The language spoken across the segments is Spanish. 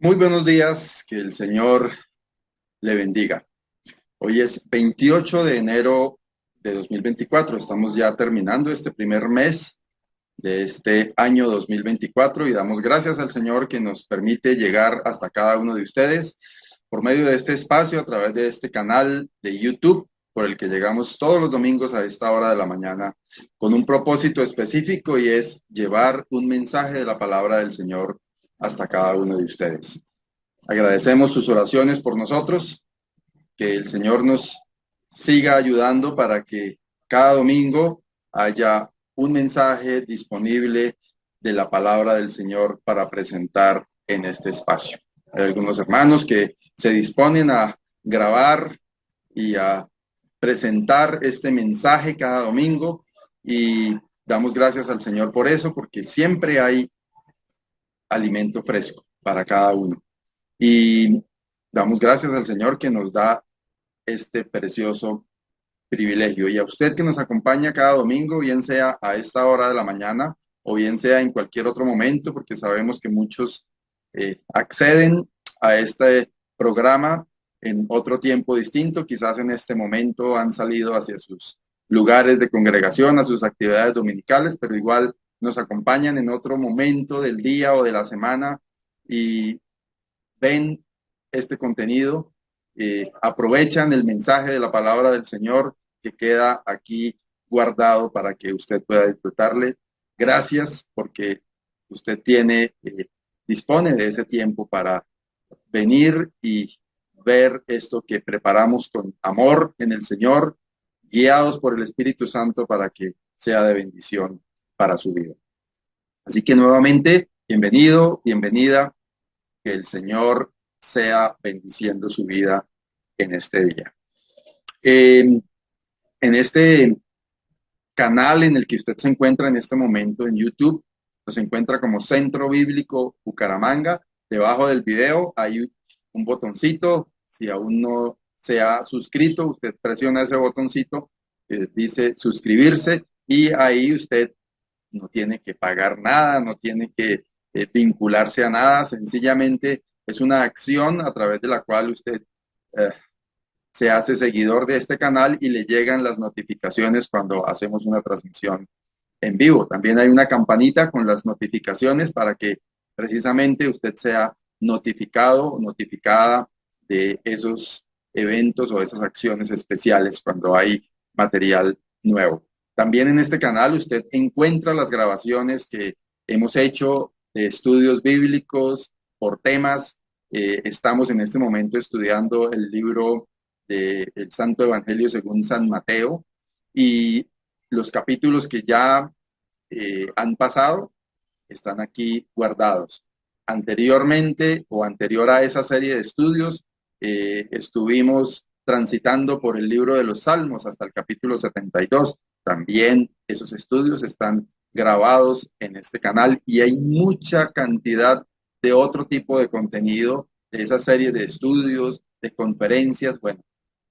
Muy buenos días, que el Señor le bendiga. Hoy es 28 de enero de 2024. Estamos ya terminando este primer mes de este año 2024 y damos gracias al Señor que nos permite llegar hasta cada uno de ustedes por medio de este espacio, a través de este canal de YouTube, por el que llegamos todos los domingos a esta hora de la mañana con un propósito específico y es llevar un mensaje de la palabra del Señor hasta cada uno de ustedes. Agradecemos sus oraciones por nosotros, que el Señor nos siga ayudando para que cada domingo haya un mensaje disponible de la palabra del Señor para presentar en este espacio. Hay algunos hermanos que se disponen a grabar y a presentar este mensaje cada domingo y damos gracias al Señor por eso, porque siempre hay alimento fresco para cada uno. Y damos gracias al Señor que nos da este precioso privilegio. Y a usted que nos acompaña cada domingo, bien sea a esta hora de la mañana o bien sea en cualquier otro momento, porque sabemos que muchos acceden a este programa en otro tiempo distinto. Quizás en este momento han salido hacia sus lugares de congregación, a sus actividades dominicales, pero igual nos acompañan en otro momento del día o de la semana y ven este contenido, aprovechan el mensaje de la palabra del Señor que queda aquí guardado para que usted pueda disfrutarle. Gracias porque usted dispone de ese tiempo para venir y ver esto que preparamos con amor en el Señor, guiados por el Espíritu Santo para que sea de bendición para su vida. Así que nuevamente, bienvenido, bienvenida. Que el Señor sea bendiciendo su vida en este día. En este canal en el que usted se encuentra en este momento en YouTube, nos encuentra como Centro Bíblico Bucaramanga. Debajo del video hay un botoncito. Si aún no se ha suscrito, usted presiona ese botoncito que dice suscribirse y ahí usted no tiene que pagar nada, no tiene que vincularse a nada, sencillamente es una acción a través de la cual usted eh, se hace seguidor de este canal y le llegan las notificaciones cuando hacemos una transmisión en vivo. También hay una campanita con las notificaciones para que precisamente usted sea notificado o notificada de esos eventos o esas acciones especiales cuando hay material nuevo. También en este canal usted encuentra las grabaciones que hemos hecho de estudios bíblicos por temas. Estamos en este momento estudiando el libro del Santo Evangelio según San Mateo y los capítulos que ya han pasado están aquí guardados. Anteriormente o anterior a esa serie de estudios, estuvimos transitando por el libro de los Salmos hasta el capítulo 72. También esos estudios están grabados en este canal y hay mucha cantidad de otro tipo de contenido de esa serie de estudios, de conferencias, bueno,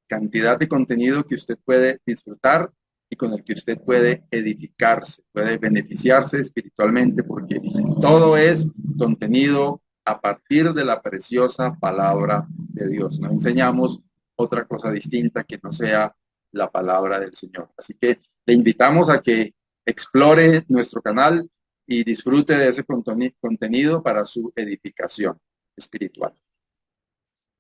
cantidad de contenido que usted puede disfrutar y con el que usted puede edificarse, puede beneficiarse espiritualmente, porque todo es contenido a partir de la preciosa palabra de Dios. No enseñamos otra cosa distinta que no sea la palabra del Señor. Así que le invitamos a que explore nuestro canal y disfrute de ese contenido para su edificación espiritual.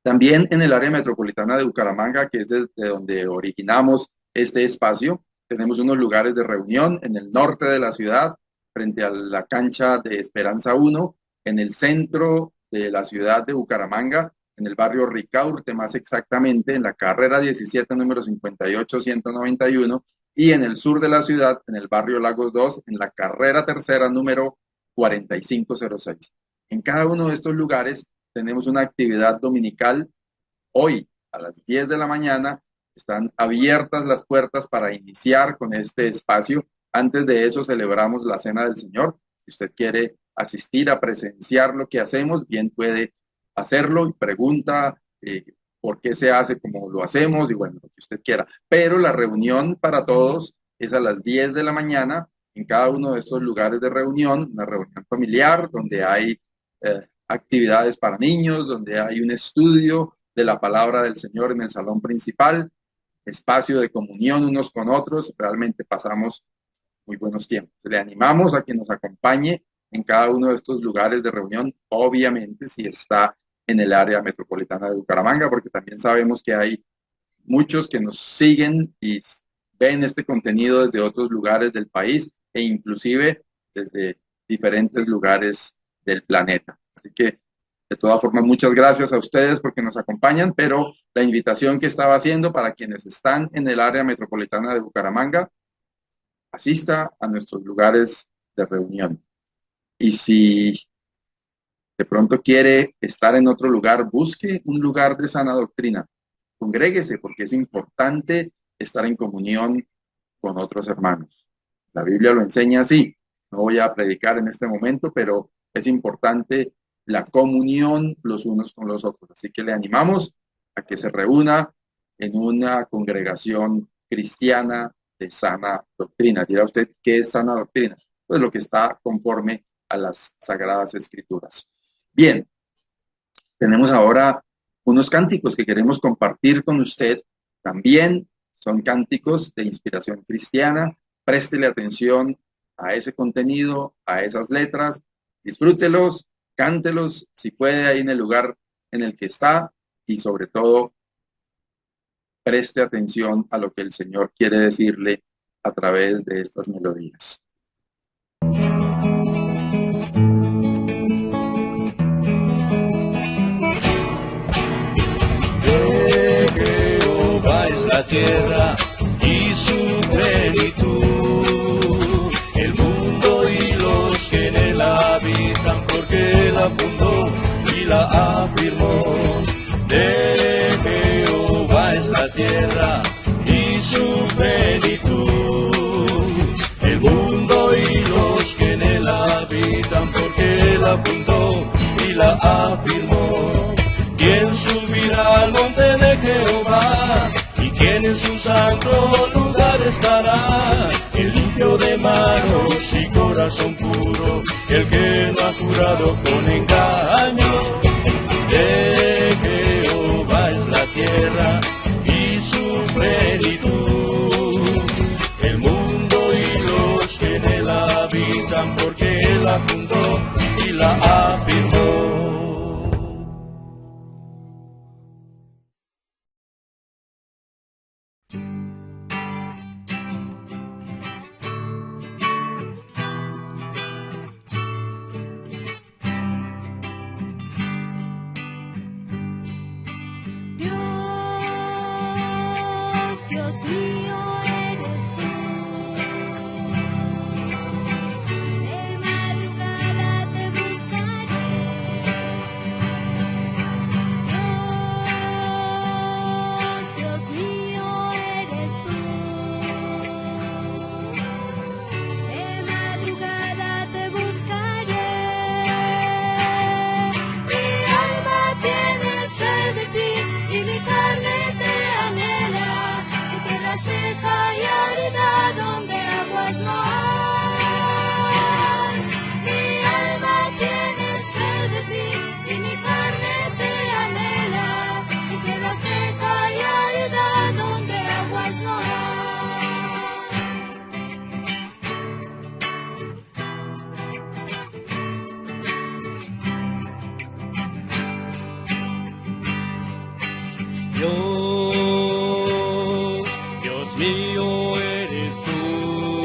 También en el área metropolitana de Bucaramanga, que es desde donde originamos este espacio, tenemos unos lugares de reunión en el norte de la ciudad, frente a la cancha de Esperanza 1, en el centro de la ciudad de Bucaramanga, en el barrio Ricaurte, más exactamente, en la carrera 17, número 58-191, y en el sur de la ciudad, en el barrio Lagos 2, en la carrera tercera, número 4506. En cada uno de estos lugares tenemos una actividad dominical. Hoy a las 10 de la mañana están abiertas las puertas para iniciar con este espacio. Antes de eso celebramos la Cena del Señor. Si usted quiere asistir a presenciar lo que hacemos, bien puede hacerlo y pregunta por qué se hace como lo hacemos y bueno, lo que usted quiera. Pero la reunión para todos es a las 10 de la mañana en cada uno de estos lugares de reunión, una reunión familiar donde hay actividades para niños, donde hay un estudio de la palabra del Señor en el salón principal, espacio de comunión unos con otros. Realmente pasamos muy buenos tiempos. Le animamos a que nos acompañe en cada uno de estos lugares de reunión, obviamente si está en el área metropolitana de Bucaramanga, porque también sabemos que hay muchos que nos siguen y ven este contenido desde otros lugares del país e inclusive desde diferentes lugares del planeta. Así que, de todas formas, muchas gracias a ustedes porque nos acompañan, pero la invitación que estaba haciendo para quienes están en el área metropolitana de Bucaramanga, asista a nuestros lugares de reunión. Y si de pronto quiere estar en otro lugar, busque un lugar de sana doctrina. Congréguese porque es importante estar en comunión con otros hermanos. La Biblia lo enseña así. No voy a predicar en este momento, pero es importante la comunión los unos con los otros. Así que le animamos a que se reúna en una congregación cristiana de sana doctrina. Dirá usted, ¿qué es sana doctrina? Pues lo que está conforme a las Sagradas Escrituras. Bien, tenemos ahora unos cánticos que queremos compartir con usted. También son cánticos de inspiración cristiana. Préstele atención a ese contenido, a esas letras. Disfrútelos, cántelos si puede ahí en el lugar en el que está y sobre todo preste atención a lo que el Señor quiere decirle a través de estas melodías. La tierra y su plenitud, el mundo y los que en él habitan, porque la fundó y la afirmó. De Jehová es la tierra y su plenitud, el mundo y los que en él habitan, porque la fundó y la afirmó. ¿Quién subirá al monte de Jehová? ¿Quién en su santo lugar estará? El limpio de manos y corazón puro, el que no ha jurado con engaño. De Jehová es la tierra y su plenitud, el mundo y los que en él habitan, porque él la fundó y la afirmó. Dios mío eres tú, de madrugada te buscaré. Dios mío eres tú, de madrugada te buscaré. Mi alma tiene sed de ti y mi carne te anhela. Seca y árida donde aguas no hay. Mi alma tiene sed de ti y mi carne te anhela. En tierra seca y árida donde aguas no hay. Dios mío eres tú,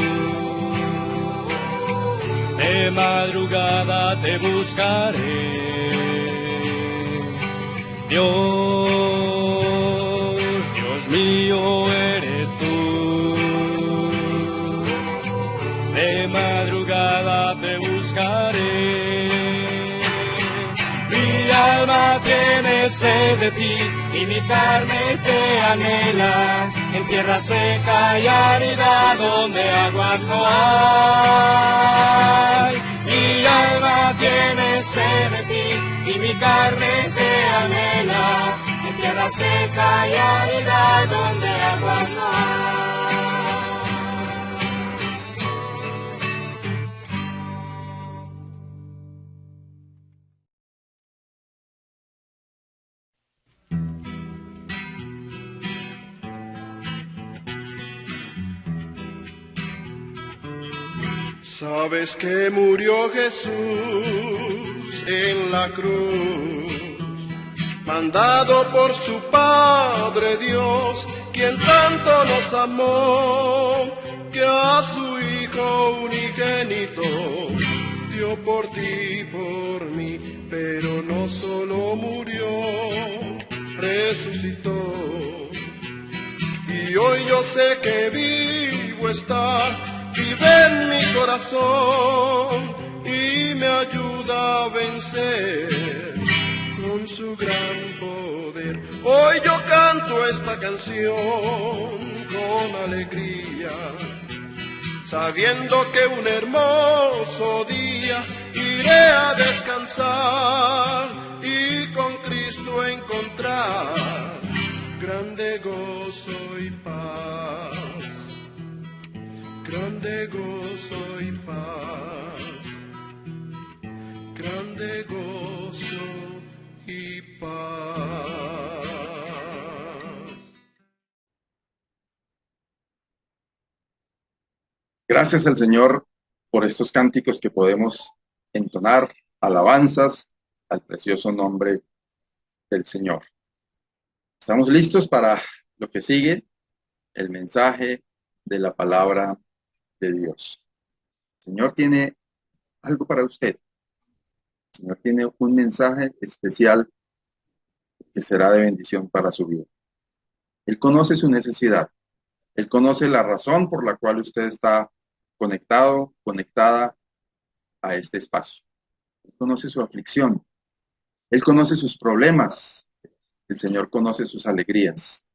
de madrugada te buscaré. Dios mío eres tú, de madrugada te buscaré. Mi alma tiene sed de ti y mi carne te anhela, en tierra seca y árida donde aguas no hay. Mi alma tiene sed de ti y mi carne te anhela, en tierra seca y árida donde aguas no hay. Sabes que murió Jesús en la cruz, mandado por su Padre Dios, quien tanto nos amó, que a su Hijo unigénito dio por ti y por mí, pero no solo murió, resucitó. Y hoy yo sé que vivo está, vive en mi corazón y me ayuda a vencer con su gran poder. Hoy yo canto esta canción con alegría, sabiendo que un hermoso día iré a descansar y con Cristo encontrar grande gozo y paz, grande gozo y paz, grande gozo y paz. Gracias al Señor por estos cánticos que podemos entonar, alabanzas al precioso nombre del Señor. Estamos listos para lo que sigue, el mensaje de la palabra de Dios. El Señor tiene algo para usted. El Señor tiene un mensaje especial que será de bendición para su vida. Él conoce su necesidad. Él conoce la razón por la cual usted está conectado, conectada a este espacio. Él conoce su aflicción. Él conoce sus problemas. El Señor conoce sus alegrías.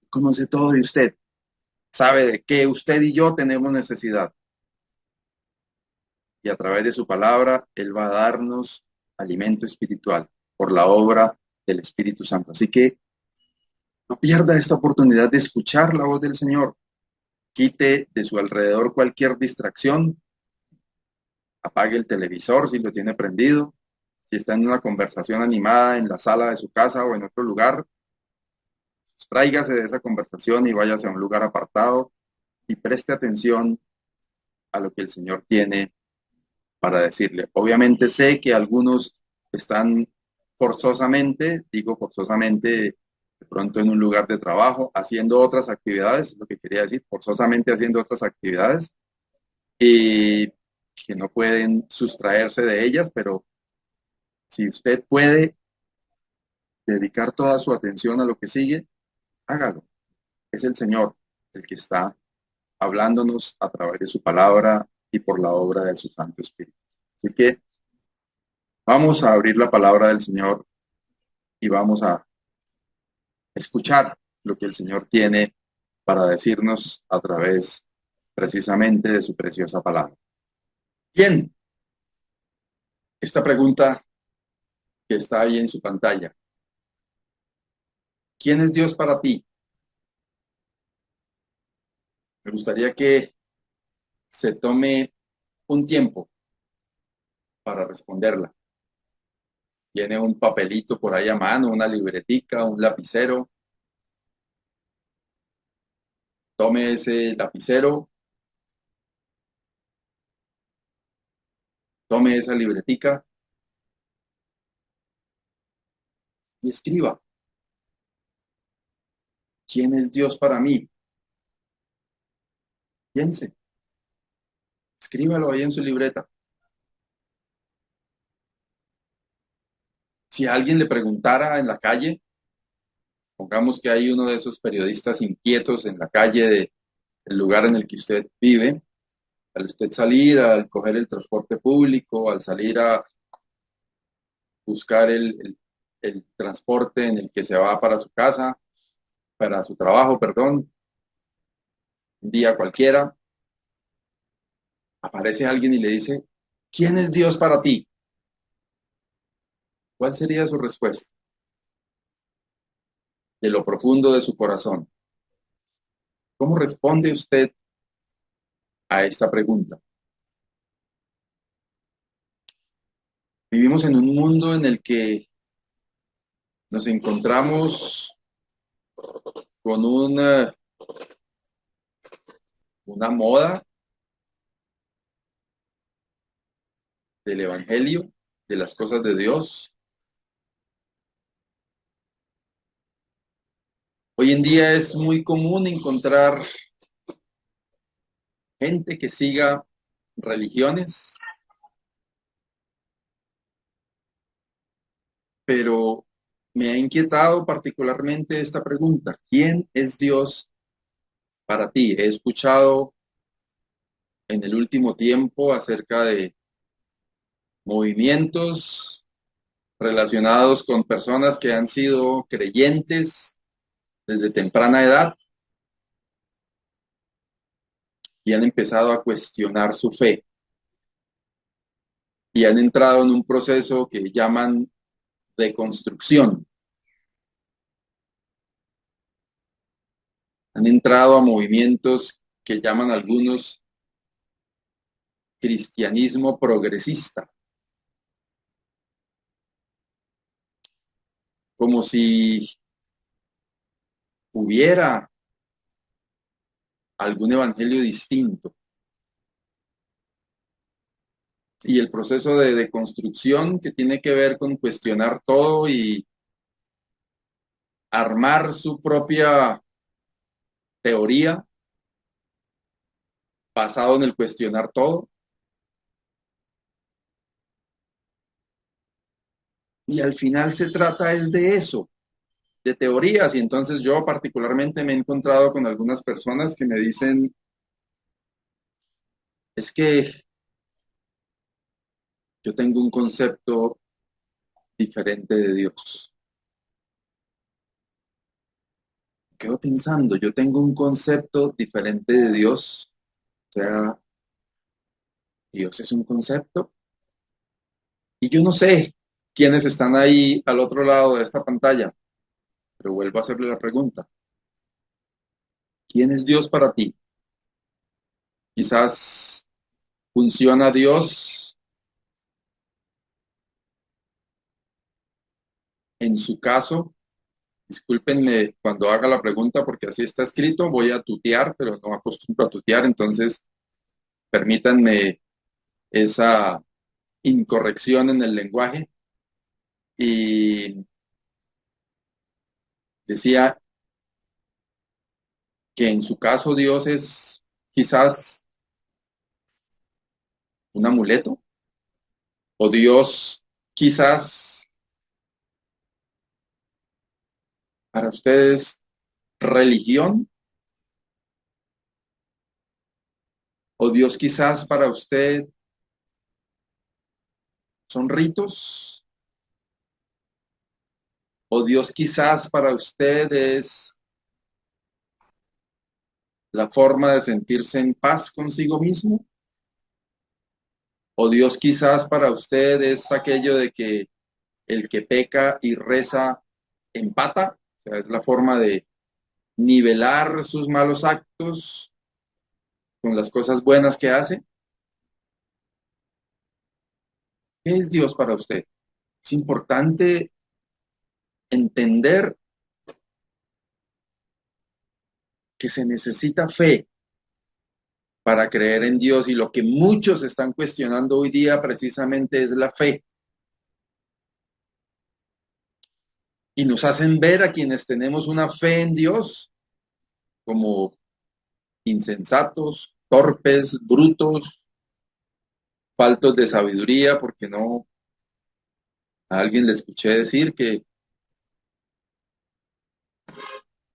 Él conoce todo de usted. Sabe de qué usted y yo tenemos necesidad. Y a través de su palabra, Él va a darnos alimento espiritual por la obra del Espíritu Santo. Así que no pierda esta oportunidad de escuchar la voz del Señor. Quite de su alrededor cualquier distracción. Apague el televisor si lo tiene prendido. Si está en una conversación animada en la sala de su casa o en otro lugar, tráigase de esa conversación y váyase a un lugar apartado y preste atención a lo que el Señor tiene para decirle. Obviamente sé que algunos están forzosamente, digo forzosamente, de pronto en un lugar de trabajo, haciendo otras actividades, lo que quería decir, forzosamente haciendo otras actividades, y que no pueden sustraerse de ellas, pero si usted puede dedicar toda su atención a lo que sigue, hágalo. Es el Señor el que está hablándonos a través de su palabra y por la obra de su Santo Espíritu. Así que vamos a abrir la palabra del Señor y vamos a escuchar lo que el Señor tiene para decirnos a través precisamente de su preciosa palabra. Bien, esta pregunta que está ahí en su pantalla. ¿Quién es Dios para ti? Me gustaría que se tome un tiempo para responderla. Tiene un papelito por ahí a mano, una libretica, un lapicero. Tome ese lapicero, tome esa libretica y escriba. ¿Quién es Dios para mí? Piense. Escríbalo ahí en su libreta. Si alguien le preguntara en la calle, pongamos que hay uno de esos periodistas inquietos en la calle del lugar en el que usted vive, al usted salir, al coger el transporte público, al salir a buscar el transporte en el que se va para su casa, para su trabajo, perdón, un día cualquiera, aparece alguien y le dice, ¿quién es Dios para ti? ¿Cuál sería su respuesta? De lo profundo de su corazón. ¿Cómo responde usted a esta pregunta? Vivimos en un mundo en el que nos encontramos con una moda del Evangelio, de las cosas de Dios. Hoy en día es muy común encontrar gente que siga religiones, pero me ha inquietado particularmente esta pregunta: ¿quién es Dios para ti? He escuchado en el último tiempo acerca de movimientos relacionados con personas que han sido creyentes desde temprana edad y han empezado a cuestionar su fe y han entrado en un proceso que llaman de construcción. Han entrado a movimientos que llaman algunos cristianismo progresista, como si hubiera algún evangelio distinto. Y el proceso de construcción que tiene que ver con cuestionar todo y armar su propia teoría basado en el cuestionar todo. Y al final se trata es de eso, de teorías. Y entonces yo particularmente me he encontrado con algunas personas que me dicen, es que yo tengo un concepto diferente de Dios. Quedo pensando, yo tengo un concepto diferente de Dios. O sea, Dios es un concepto. Y yo no sé quiénes están ahí al otro lado de esta pantalla, pero vuelvo a hacerle la pregunta. ¿Quién es Dios para ti? Quizás funciona Dios en su caso. Discúlpenme cuando haga la pregunta porque así está escrito. Voy a tutear, pero no acostumbro a tutear, entonces permítanme esa incorrección en el lenguaje. Y decía que en su caso Dios es quizás un amuleto, o Dios quizás para ustedes religión, o Dios quizás para usted son ritos, o Dios quizás para usted es la forma de sentirse en paz consigo mismo, o Dios quizás para usted es aquello de que el que peca y reza empata, o sea, es la forma de nivelar sus malos actos con las cosas buenas que hace. ¿Qué es Dios para usted? Es importante entender que se necesita fe para creer en Dios, y lo que muchos están cuestionando hoy día precisamente es la fe. Y nos hacen ver a quienes tenemos una fe en Dios como insensatos, torpes, brutos, faltos de sabiduría, porque no, a alguien le escuché decir que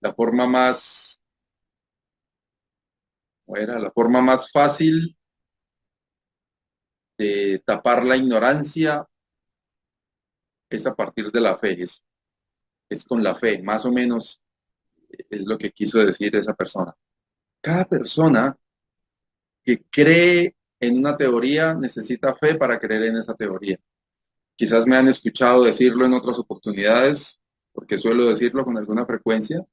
la forma más, ¿cómo era? La forma más fácil de tapar la ignorancia es a partir de la fe, es con la fe, más o menos es lo que quiso decir esa persona. Cada persona que cree en una teoría necesita fe para creer en esa teoría. Quizás me han escuchado decirlo en otras oportunidades, porque suelo decirlo con alguna frecuencia,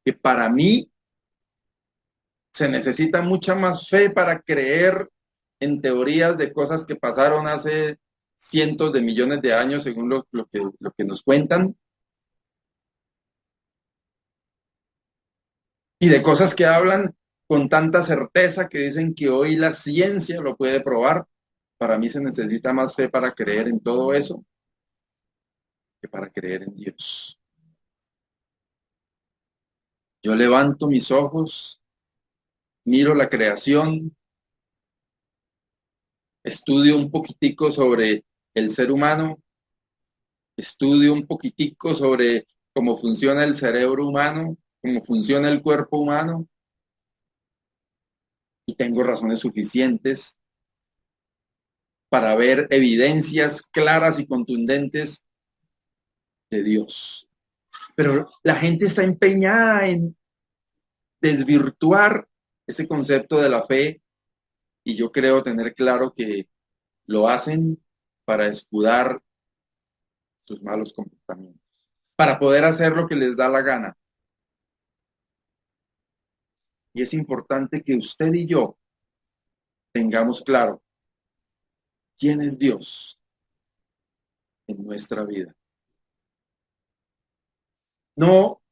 que para mí se necesita mucha más fe para creer en teorías de cosas que pasaron hace cientos de millones de años, según lo que nos cuentan, y de cosas que hablan con tanta certeza que dicen que hoy la ciencia lo puede probar. Para mí se necesita más fe para creer en todo eso que para creer en Dios. Yo levanto mis ojos, miro la creación, estudio un poquitico sobre el ser humano, estudio un poquitico sobre cómo funciona el cerebro humano, cómo funciona el cuerpo humano, y tengo razones suficientes para ver evidencias claras y contundentes de Dios. Pero la gente está empeñada en desvirtuar ese concepto de la fe, y yo creo tener claro que lo hacen para escudar sus malos comportamientos, para poder hacer lo que les da la gana. Y es importante que usted y yo tengamos claro quién es Dios en nuestra vida. No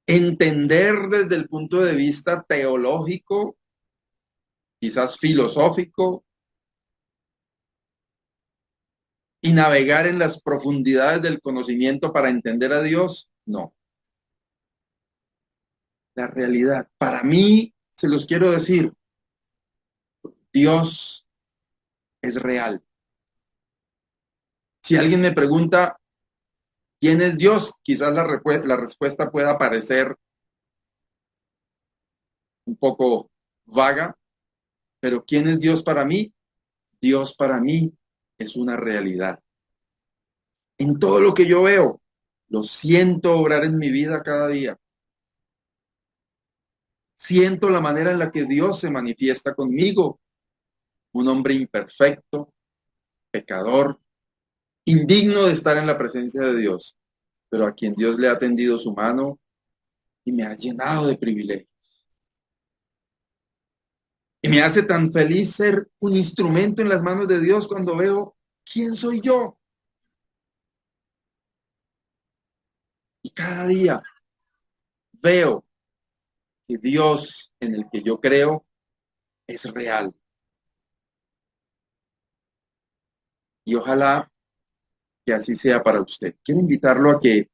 entender desde el punto de vista teológico, quizás filosófico, y navegar en las profundidades del conocimiento para entender a Dios, no. La realidad, para mí, se los quiero decir, Dios es real. Si alguien me pregunta quién es Dios, quizás la respuesta pueda parecer un poco vaga, pero ¿quién es Dios para mí? Dios para mí es una realidad. En todo lo que yo veo, lo siento obrar en mi vida cada día. Siento la manera en la que Dios se manifiesta conmigo, un hombre imperfecto, pecador, indigno de estar en la presencia de Dios, pero a quien Dios le ha tendido su mano y me ha llenado de privilegios. Y me hace tan feliz ser un instrumento en las manos de Dios cuando veo quién soy yo. Y cada día veo que Dios en el que yo creo es real. Y ojalá que así sea para usted. Quiero invitarlo a que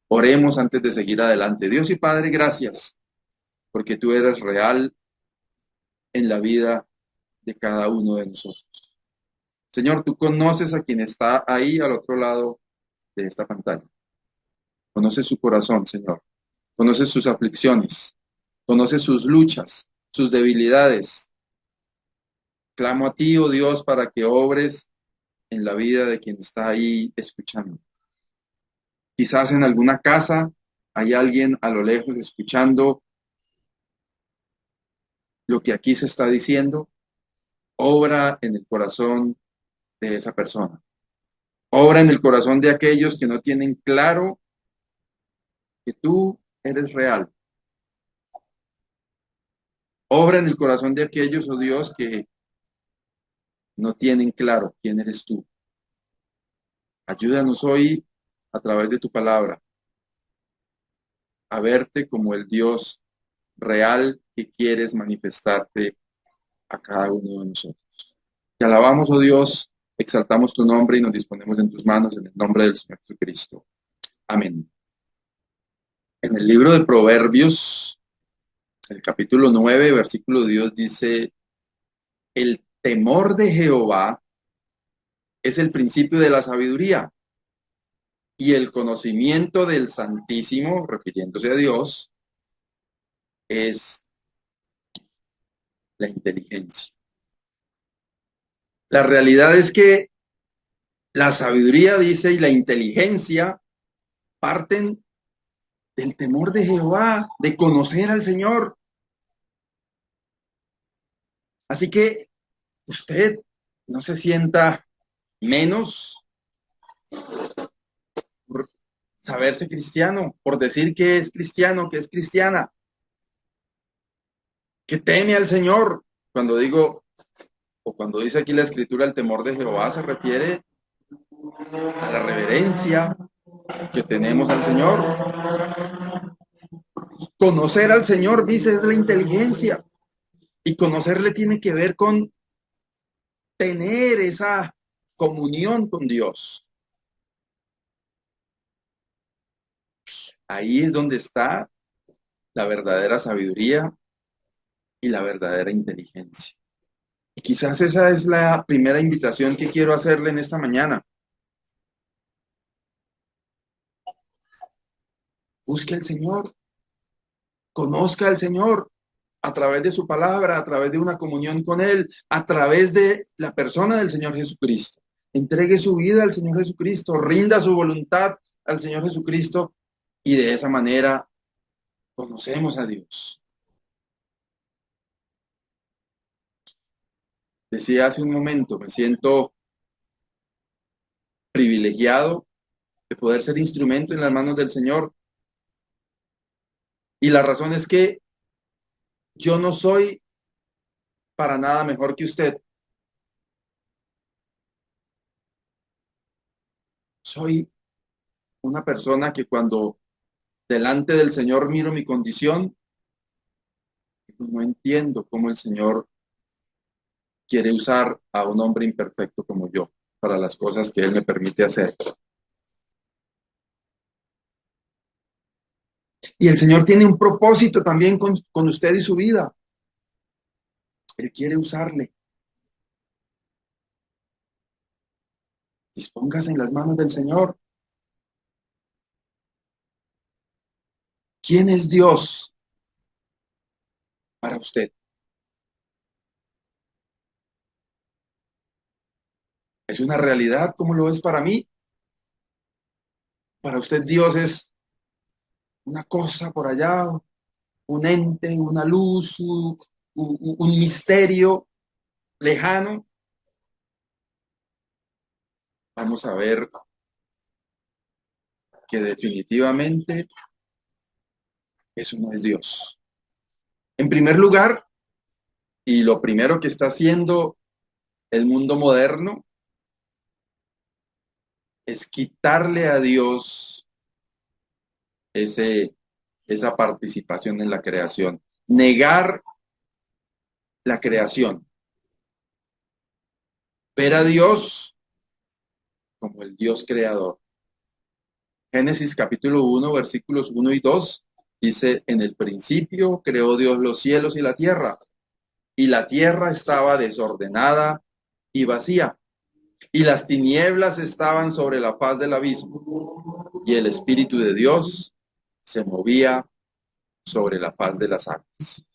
oremos antes de seguir adelante. Dios y Padre, gracias, porque tú eres real en la vida de cada uno de nosotros. Señor, tú conoces a quien está ahí al otro lado de esta pantalla. Conoces su corazón, Señor. Conoces sus aflicciones. Conoces sus luchas, sus debilidades. Clamo a ti, oh Dios, para que obres en la vida de quien está ahí escuchando. Quizás en alguna casa hay alguien a lo lejos escuchando lo que aquí se está diciendo. Obra en el corazón de esa persona. Obra en el corazón de aquellos que no tienen claro que tú eres real. Obra en el corazón de aquellos, oh Dios, que no tienen claro quién eres tú. Ayúdanos hoy a través de tu palabra a verte como el Dios real que quieres manifestarte a cada uno de nosotros. Te alabamos, oh Dios, exaltamos tu nombre y nos disponemos en tus manos en el nombre del Señor Jesucristo. Amén. En el libro de Proverbios, el capítulo 9, versículo 10 dice: el temor de Jehová es el principio de la sabiduría, y el conocimiento del Santísimo, refiriéndose a Dios, es la inteligencia. La realidad es que la sabiduría, dice, y la inteligencia parten del temor de Jehová, de conocer al Señor. Así que usted no se sienta menos por saberse cristiano, por decir que es cristiano, que es cristiana, que teme al Señor. Cuando digo, o cuando dice aquí la Escritura, el temor de Jehová, se refiere a la reverencia que tenemos al Señor. Conocer al Señor, dice, es la inteligencia. Y conocerle tiene que ver con tener esa comunión con Dios. Ahí es donde está la verdadera sabiduría y la verdadera inteligencia. Y quizás esa es la primera invitación que quiero hacerle en esta mañana. Busque al Señor, conozca al Señor a través de su palabra, a través de una comunión con Él, a través de la persona del Señor Jesucristo. Entregue su vida al Señor Jesucristo, rinda su voluntad al Señor Jesucristo y de esa manera conocemos a Dios. Decía hace un momento, me siento privilegiado de poder ser instrumento en las manos del Señor. Y la razón es que yo no soy para nada mejor que usted. Soy una persona que cuando delante del Señor miro mi condición, pues no entiendo cómo el Señor quiere usar a un hombre imperfecto como yo para las cosas que Él me permite hacer. Y el Señor tiene un propósito también con usted y su vida. Él quiere usarle. Dispóngase en las manos del Señor. ¿Quién es Dios para usted? ¿Es una realidad como lo es para mí? Para usted Dios es una cosa por allá, un ente, una luz, un misterio lejano. Vamos a ver que definitivamente eso no es Dios. En primer lugar, y lo primero que está haciendo el mundo moderno es quitarle a Dios esa participación en la creación, negar la creación, ver a Dios como el Dios creador. Génesis capítulo 1, versículos 1 y 2 dice, en el principio creó Dios los cielos y la tierra estaba desordenada y vacía, y las tinieblas estaban sobre la faz del abismo, y el Espíritu de Dios se movía sobre la faz de las aguas.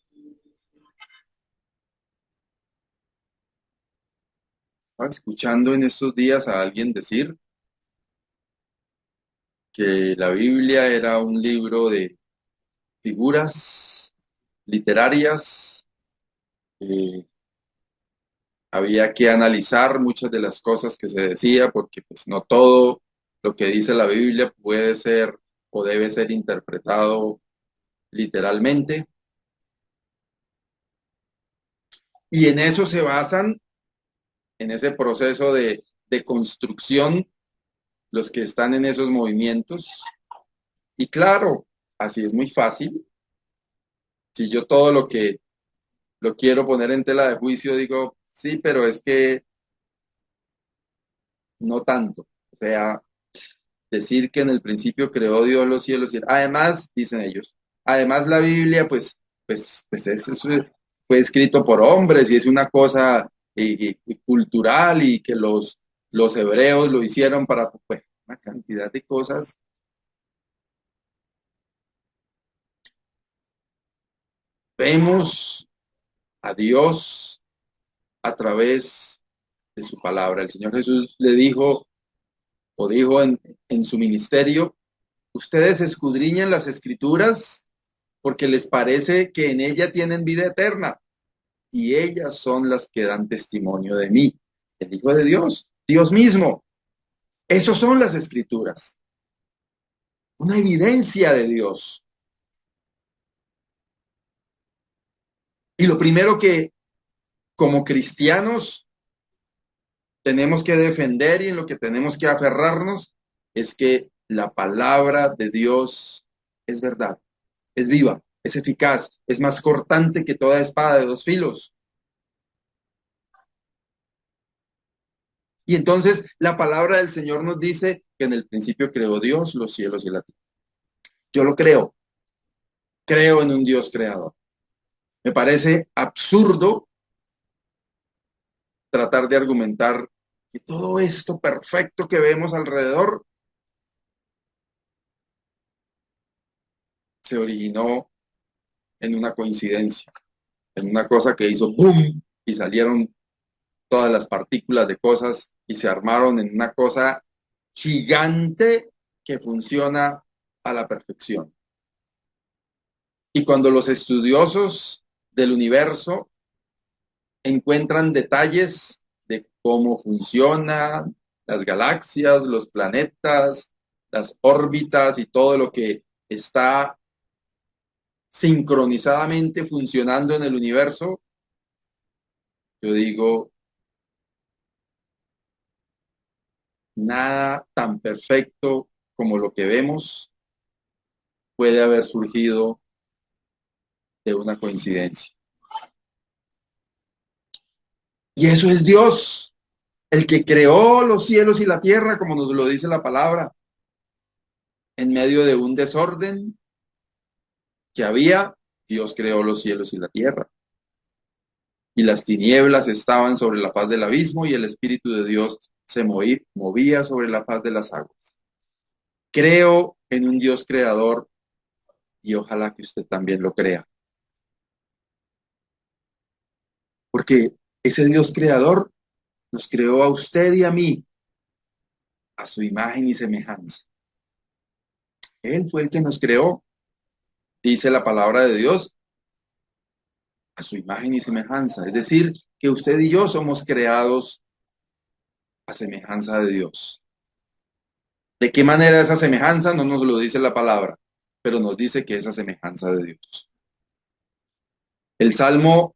Estaba escuchando en estos días a alguien decir que la Biblia era un libro de figuras literarias. Había que analizar muchas de las cosas que se decía, porque pues no todo lo que dice la Biblia puede ser o debe ser interpretado literalmente. Y en eso se basan, en ese proceso de construcción, los que están en esos movimientos. Y claro, así es muy fácil. Si yo todo lo que lo quiero poner en tela de juicio, digo, sí, pero es que no tanto. O sea, decir que en el principio creó Dios los cielos y además, dicen ellos, además la Biblia, eso fue escrito por hombres y es una cosa y cultural y que los hebreos lo hicieron para pues, una cantidad de cosas. Vemos a Dios a través de su palabra. El Señor Jesús le dijo o dijo en su ministerio, ustedes escudriñan las escrituras porque les parece que en ella tienen vida eterna y ellas son las que dan testimonio de mí, el Hijo de Dios, Dios mismo. Esos son las escrituras, una evidencia de Dios. Y lo primero que como cristianos tenemos que defender y en lo que tenemos que aferrarnos es que la palabra de Dios es verdad, es viva, es eficaz, es más cortante que toda espada de dos filos. Y entonces la palabra del Señor nos dice que en el principio creó Dios los cielos y la tierra. Yo lo creo, creo en un Dios creador. Me parece absurdo tratar de argumentar que todo esto perfecto que vemos alrededor se originó en una coincidencia, en una cosa que hizo boom y salieron todas las partículas de cosas y se armaron en una cosa gigante que funciona a la perfección. Y cuando los estudiosos del universo encuentran detalles de cómo funcionan las galaxias, los planetas, las órbitas y todo lo que está sincronizadamente funcionando en el universo, yo digo, nada tan perfecto como lo que vemos puede haber surgido de una coincidencia. Y eso es Dios, el que creó los cielos y la tierra, como nos lo dice la palabra, en medio de un desorden que había, Dios creó los cielos y la tierra. Y las tinieblas estaban sobre la faz del abismo y el Espíritu de Dios se movía sobre la faz de las aguas. Creo en un Dios creador y ojalá que usted también lo crea. Porque ese Dios creador nos creó a usted y a mí a su imagen y semejanza. Él fue el que nos creó, dice la palabra de Dios, a su imagen y semejanza. Es decir, que usted y yo somos creados a semejanza de Dios. ¿De qué manera esa semejanza? No nos lo dice la palabra, pero nos dice que es a semejanza de Dios. El Salmo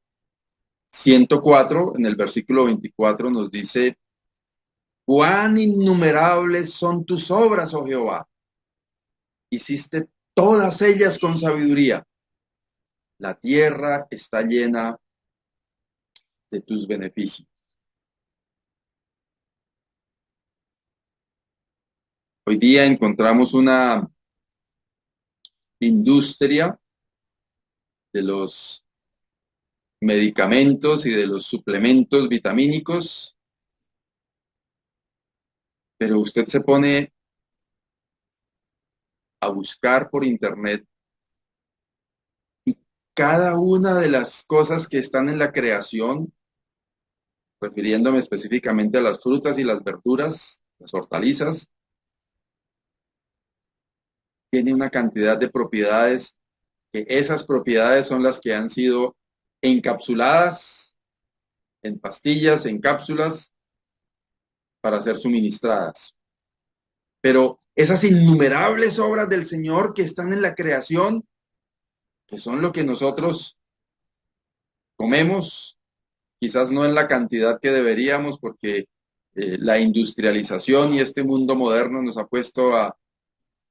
104, en el versículo 24, nos dice, cuán innumerables son tus obras, oh Jehová. Hiciste todas ellas con sabiduría. La tierra está llena de tus beneficios. Hoy día encontramos una industria de los medicamentos y de los suplementos vitamínicos, pero usted se pone a buscar por internet y cada una de las cosas que están en la creación, refiriéndome específicamente a las frutas y las verduras, las hortalizas, tiene una cantidad de propiedades que esas propiedades son las que han sido encapsuladas en pastillas, en cápsulas, para ser suministradas. Pero esas innumerables obras del Señor que están en la creación, que son lo que nosotros comemos, quizás no en la cantidad que deberíamos, porque la industrialización y este mundo moderno nos ha puesto a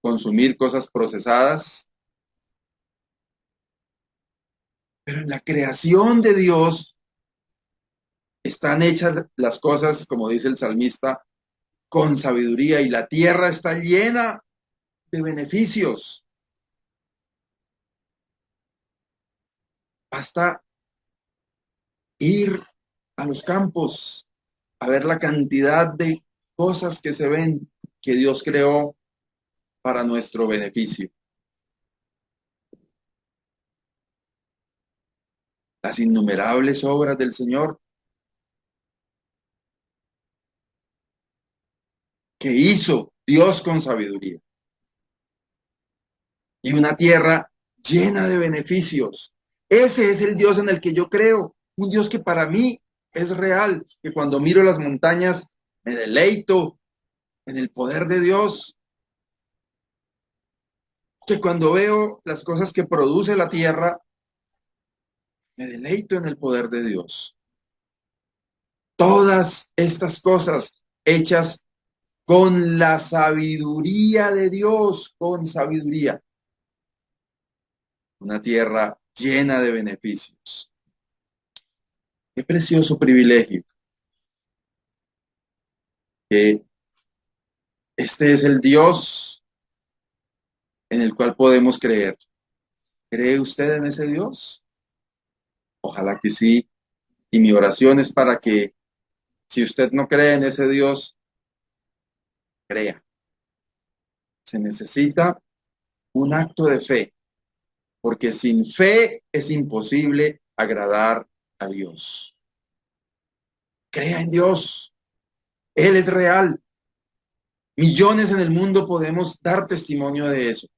consumir cosas procesadas. Pero en la creación de Dios están hechas las cosas, como dice el salmista, con sabiduría y la tierra está llena de beneficios. Basta ir a los campos a ver la cantidad de cosas que se ven que Dios creó para nuestro beneficio. Las innumerables obras del Señor que hizo Dios con sabiduría. Y una tierra llena de beneficios. Ese es el Dios en el que yo creo. Un Dios que para mí es real. Que cuando miro las montañas me deleito en el poder de Dios. Que cuando veo las cosas que produce la tierra, me deleito en el poder de Dios. Todas estas cosas hechas con la sabiduría de Dios, con sabiduría. Una tierra llena de beneficios. Qué precioso privilegio. que este es el Dios en el cual podemos creer. ¿Cree usted en ese Dios? Ojalá que sí. Y mi oración es para que, si usted no cree en ese Dios, crea. Se necesita un acto de fe, porque sin fe es imposible agradar a Dios. Crea en Dios. Él es real. Millones en el mundo podemos dar testimonio de eso.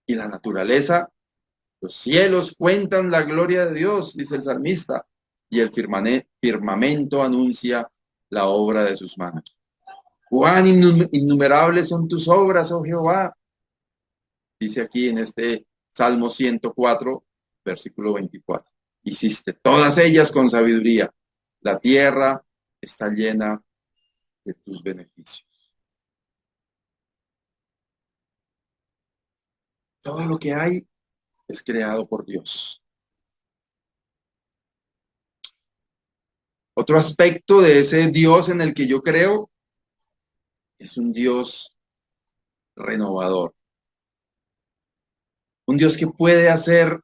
Y la naturaleza, los cielos cuentan la gloria de Dios, dice el salmista, y el firmamento anuncia la obra de sus manos. Cuán innumerables son tus obras, oh Jehová, dice aquí en este Salmo 104, versículo 24. Hiciste todas ellas con sabiduría. La tierra está llena de tus beneficios. Todo lo que hay es creado por Dios. Otro aspecto de ese Dios en el que yo creo es un Dios renovador. Un Dios que puede hacer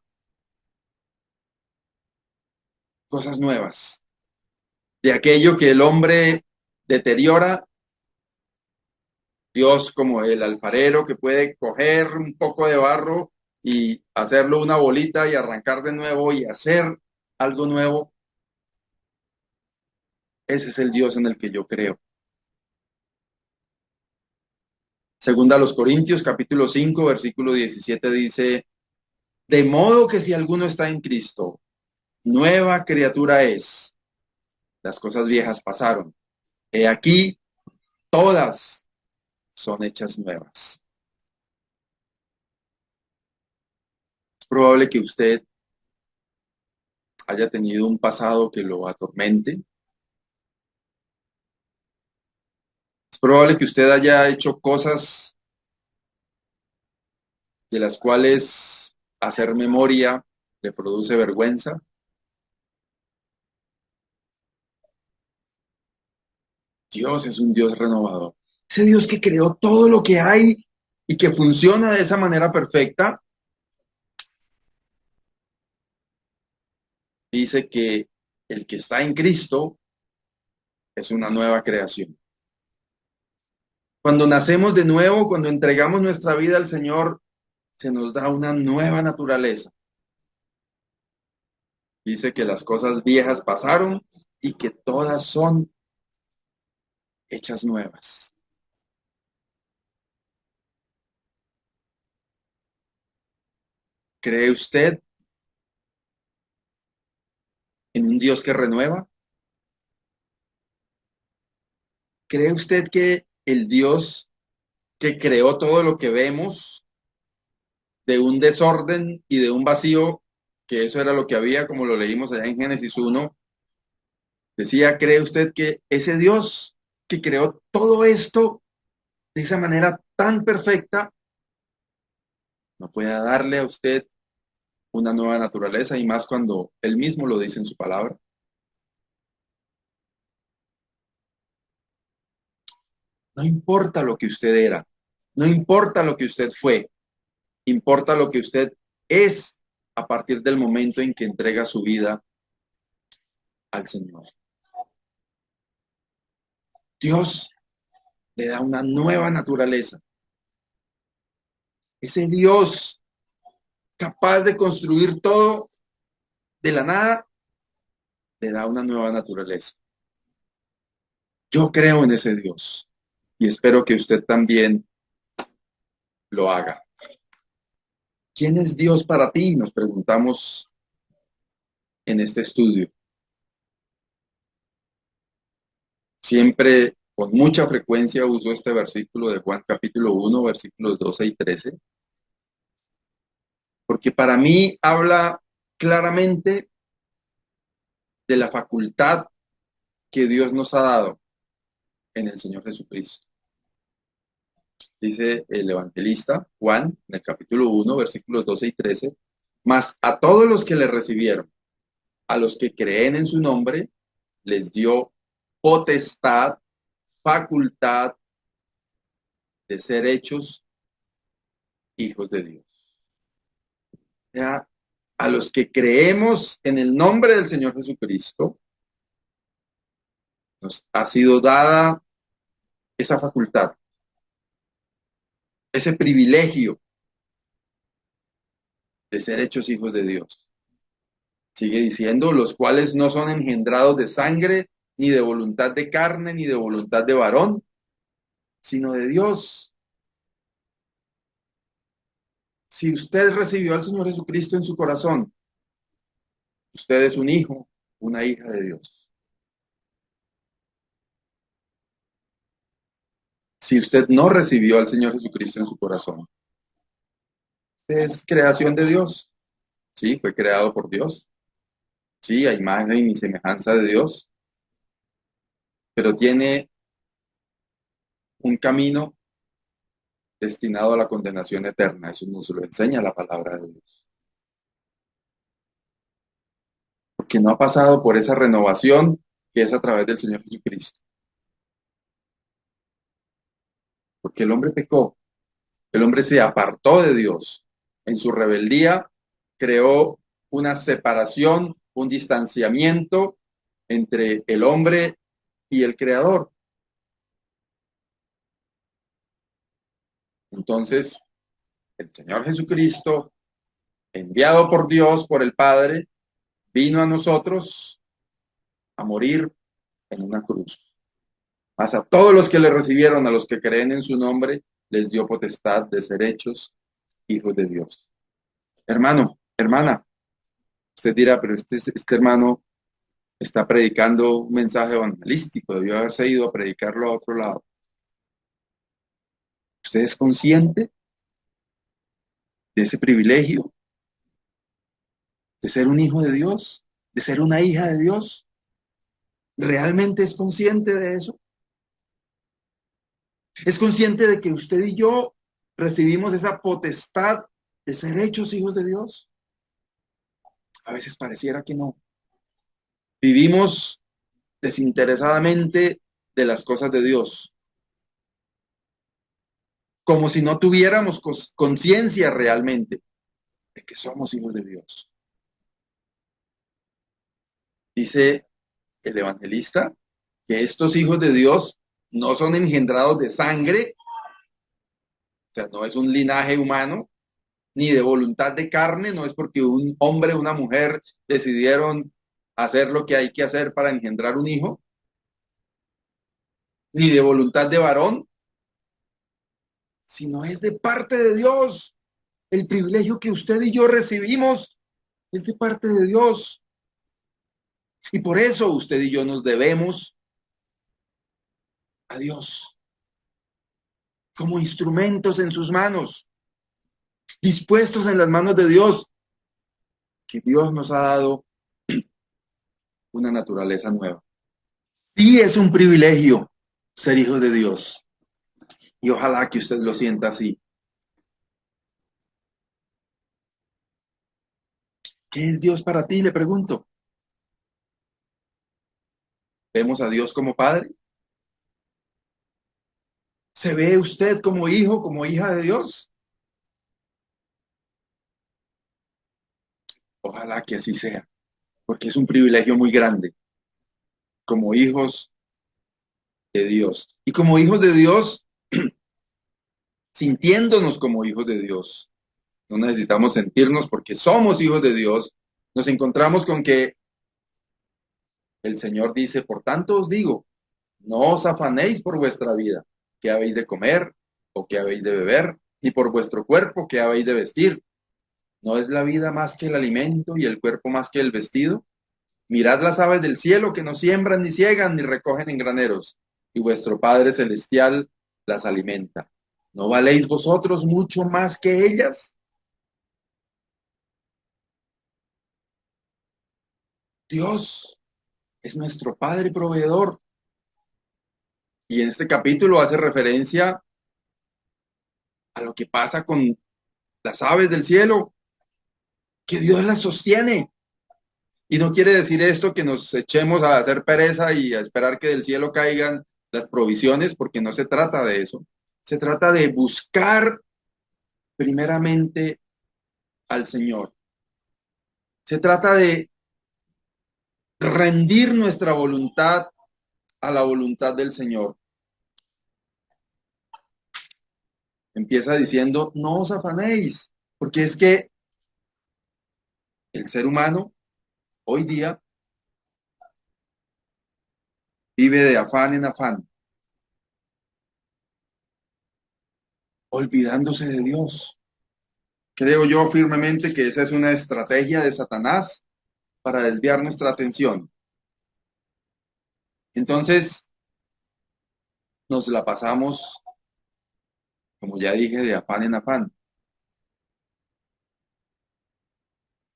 cosas nuevas. De aquello que el hombre deteriora, Dios como el alfarero que puede coger un poco de barro y hacerlo una bolita y arrancar de nuevo y hacer algo nuevo. Ese es el Dios en el que yo creo. Segunda a los Corintios, capítulo 5, versículo 17 dice, de modo que si alguno está en Cristo, nueva criatura es. Las cosas viejas pasaron. He aquí, todas son hechas nuevas. Es probable que usted haya tenido un pasado que lo atormente. Es probable que usted haya hecho cosas de las cuales hacer memoria le produce vergüenza. Dios es un Dios renovador. Ese Dios que creó todo lo que hay y que funciona de esa manera perfecta, dice que el que está en Cristo es una nueva creación. Cuando nacemos de nuevo, cuando entregamos nuestra vida al Señor, se nos da una nueva naturaleza. Dice que las cosas viejas pasaron y que todas son hechas nuevas. ¿Cree usted en un Dios que renueva? ¿Cree usted que el Dios que creó todo lo que vemos de un desorden y de un vacío, que eso era lo que había, como lo leímos allá en Génesis 1, decía, ¿cree usted que ese Dios que creó todo esto de esa manera tan perfecta no pueda darle a usted una nueva naturaleza, y más cuando él mismo lo dice en su palabra? No importa lo que usted era, no importa lo que usted fue, importa lo que usted es a partir del momento en que entrega su vida al Señor. Dios le da una nueva naturaleza. Ese Dios capaz de construir todo de la nada, le da una nueva naturaleza. Yo creo en ese Dios y espero que usted también lo haga. ¿Quién es Dios para ti? Nos preguntamos en este estudio. Siempre, con mucha frecuencia, uso este versículo de Juan capítulo 1, versículos 12 y 13, porque para mí habla claramente de la facultad que Dios nos ha dado en el Señor Jesucristo. Dice el evangelista Juan, en el capítulo 1, versículos 12 y 13, mas a todos los que le recibieron, a los que creen en su nombre, les dio potestad, facultad de ser hechos hijos de Dios. Ya, a los que creemos en el nombre del Señor Jesucristo, nos ha sido dada esa facultad, ese privilegio de ser hechos hijos de Dios. Sigue diciendo, los cuales no son engendrados de sangre, ni de voluntad de carne, ni de voluntad de varón, sino de Dios. Si usted recibió al Señor Jesucristo en su corazón, usted es un hijo, una hija de Dios. Si usted no recibió al Señor Jesucristo en su corazón, es creación de Dios. Sí, fue creado por Dios. Sí, a imagen y semejanza de Dios. Pero tiene un camino destinado a la condenación eterna. Eso nos lo enseña la palabra de Dios. Porque no ha pasado por esa renovación que es a través del Señor Jesucristo. Porque el hombre pecó. El hombre se apartó de Dios. En su rebeldía creó una separación, un distanciamiento entre el hombre y el Creador. Entonces, el Señor Jesucristo, enviado por Dios, por el Padre, vino a nosotros a morir en una cruz. Mas a todos los que le recibieron, a los que creen en su nombre, les dio potestad de ser hechos hijos de Dios. Hermano, hermana, usted dirá, pero este hermano está predicando un mensaje evangelístico, debió haberse ido a predicarlo a otro lado. ¿Usted es consciente de ese privilegio de ser un hijo de Dios, de ser una hija de Dios? ¿Realmente es consciente de eso? ¿Es consciente de que usted y yo recibimos esa potestad de ser hechos hijos de Dios? A veces pareciera que no. Vivimos desinteresadamente de las cosas de Dios, como si no tuviéramos conciencia realmente de que somos hijos de Dios. Dice el evangelista que estos hijos de Dios no son engendrados de sangre, o sea, no es un linaje humano, ni de voluntad de carne, no es porque un hombre o una mujer decidieron hacer lo que hay que hacer para engendrar un hijo, ni de voluntad de varón, sino es de parte de Dios. El privilegio que usted y yo recibimos es de parte de Dios. Y por eso usted y yo nos debemos a Dios como instrumentos en sus manos, dispuestos en las manos de Dios, que Dios nos ha dado una naturaleza nueva. Sí es un privilegio ser hijos de Dios. Y ojalá que usted lo sienta así. ¿Qué es Dios para ti? Le pregunto. ¿Vemos a Dios como Padre? ¿Se ve usted como hijo, como hija de Dios? Ojalá que así sea, porque es un privilegio muy grande, como hijos de Dios. Y como hijos de Dios, sintiéndonos como hijos de Dios. No necesitamos sentirnos porque somos hijos de Dios. Nos encontramos con que el Señor dice, por tanto os digo, no os afanéis por vuestra vida, qué habéis de comer o qué habéis de beber, ni por vuestro cuerpo, qué habéis de vestir. ¿No es la vida más que el alimento y el cuerpo más que el vestido? Mirad las aves del cielo que no siembran ni ciegan ni recogen en graneros, y vuestro Padre Celestial las alimenta. ¿No valéis vosotros mucho más que ellas? Dios es nuestro Padre proveedor. Y en este capítulo hace referencia a lo que pasa con las aves del cielo, que Dios las sostiene. Y no quiere decir esto que nos echemos a hacer pereza y a esperar que del cielo caigan las provisiones, porque no se trata de eso. Se trata de buscar primeramente al Señor. Se trata de rendir nuestra voluntad a la voluntad del Señor. Empieza diciendo, no os afanéis, porque es que el ser humano hoy día vive de afán en afán, olvidándose de Dios. Creo yo firmemente que esa es una estrategia de Satanás para desviar nuestra atención. Entonces, nos la pasamos, como ya dije, de afán en afán.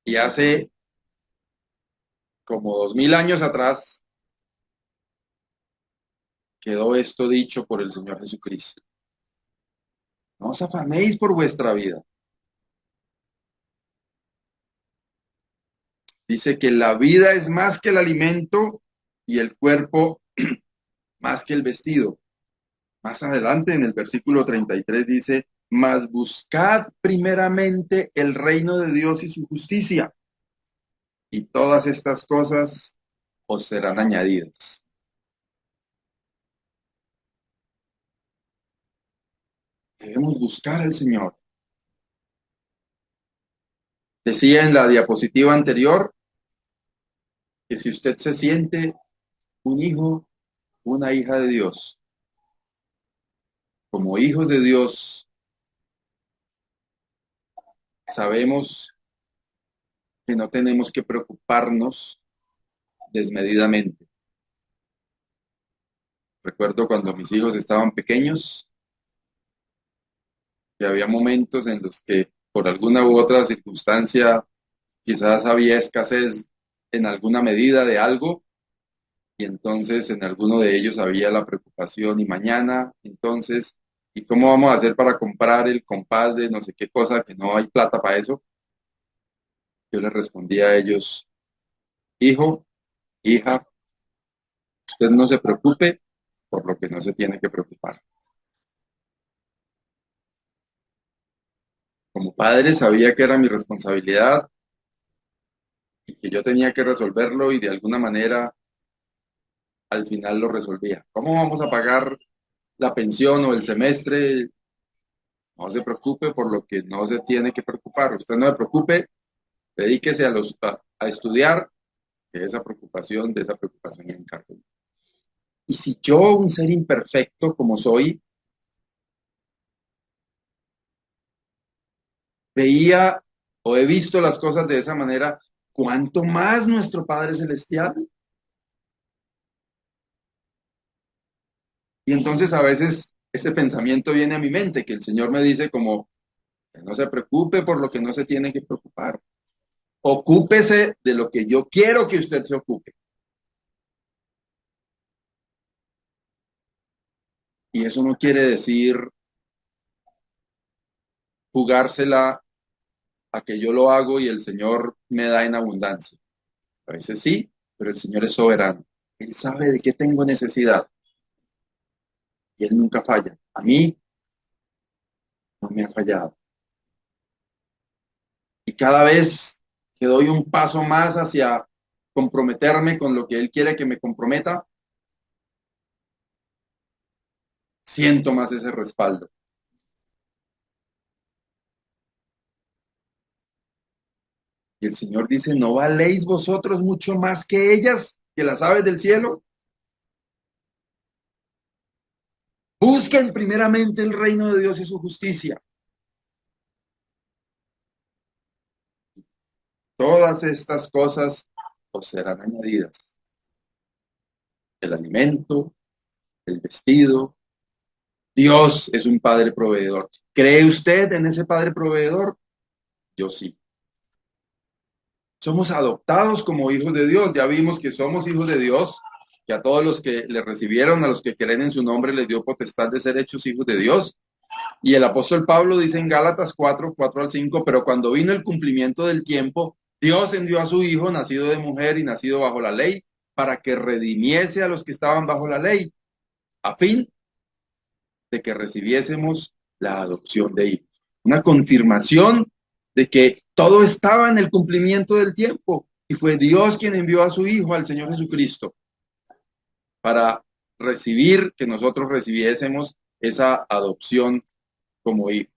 Y hace como 2000 años atrás quedó esto dicho por el Señor Jesucristo. No os afanéis por vuestra vida. Dice que la vida es más que el alimento y el cuerpo más que el vestido. Más adelante en el versículo 33 dice, mas buscad primeramente el reino de Dios y su justicia, y todas estas cosas os serán añadidas. Debemos buscar al Señor. Decía en la diapositiva anterior que si usted se siente un hijo, una hija de Dios, como hijos de Dios, sabemos que no tenemos que preocuparnos desmedidamente. Recuerdo cuando mis hijos estaban pequeños, que había momentos en los que por alguna u otra circunstancia quizás había escasez en alguna medida de algo, y entonces en alguno de ellos había la preocupación, y mañana, entonces, ¿y cómo vamos a hacer para comprar el compás de no sé qué cosa, que no hay plata para eso? Yo les respondía a ellos, hijo, hija, usted no se preocupe por lo que no se tiene que preocupar. Como padre sabía que era mi responsabilidad y que yo tenía que resolverlo, y de alguna manera al final lo resolvía. ¿Cómo vamos a pagar la pensión o el semestre? No se preocupe por lo que no se tiene que preocupar. Usted no se preocupe, dedíquese a estudiar, que de esa preocupación me encargo. Y si yo, un ser imperfecto como soy, veía o he visto las cosas de esa manera, ¿cuánto más nuestro Padre Celestial? Y entonces a veces ese pensamiento viene a mi mente, que el Señor me dice como, que no se preocupe por lo que no se tiene que preocupar. Ocúpese de lo que yo quiero que usted se ocupe. Y eso no quiere decir jugársela a que yo lo hago y el Señor me da en abundancia. A veces sí, pero el Señor es soberano. Él sabe de qué tengo necesidad. Y Él nunca falla. A mí no me ha fallado. Y cada vez que doy un paso más hacia comprometerme con lo que Él quiere que me comprometa, siento más ese respaldo. Y el Señor dice, ¿no valéis vosotros mucho más que ellas, que las aves del cielo? Busquen primeramente el reino de Dios y su justicia. Todas estas cosas os serán añadidas. El alimento, el vestido. Dios es un Padre proveedor. ¿Cree usted en ese Padre proveedor? Yo sí. Somos adoptados como hijos de Dios. Ya vimos que somos hijos de Dios, que a todos los que le recibieron, a los que creen en su nombre, les dio potestad de ser hechos hijos de Dios. Y el apóstol Pablo dice en Gálatas 4:4 al 5, pero cuando vino el cumplimiento del tiempo, Dios envió a su Hijo, nacido de mujer y nacido bajo la ley, para que redimiese a los que estaban bajo la ley, a fin de que recibiésemos la adopción de hijos. Una confirmación de que todo estaba en el cumplimiento del tiempo y fue Dios quien envió a su Hijo, al Señor Jesucristo, para recibir, que nosotros recibiésemos esa adopción como hijos.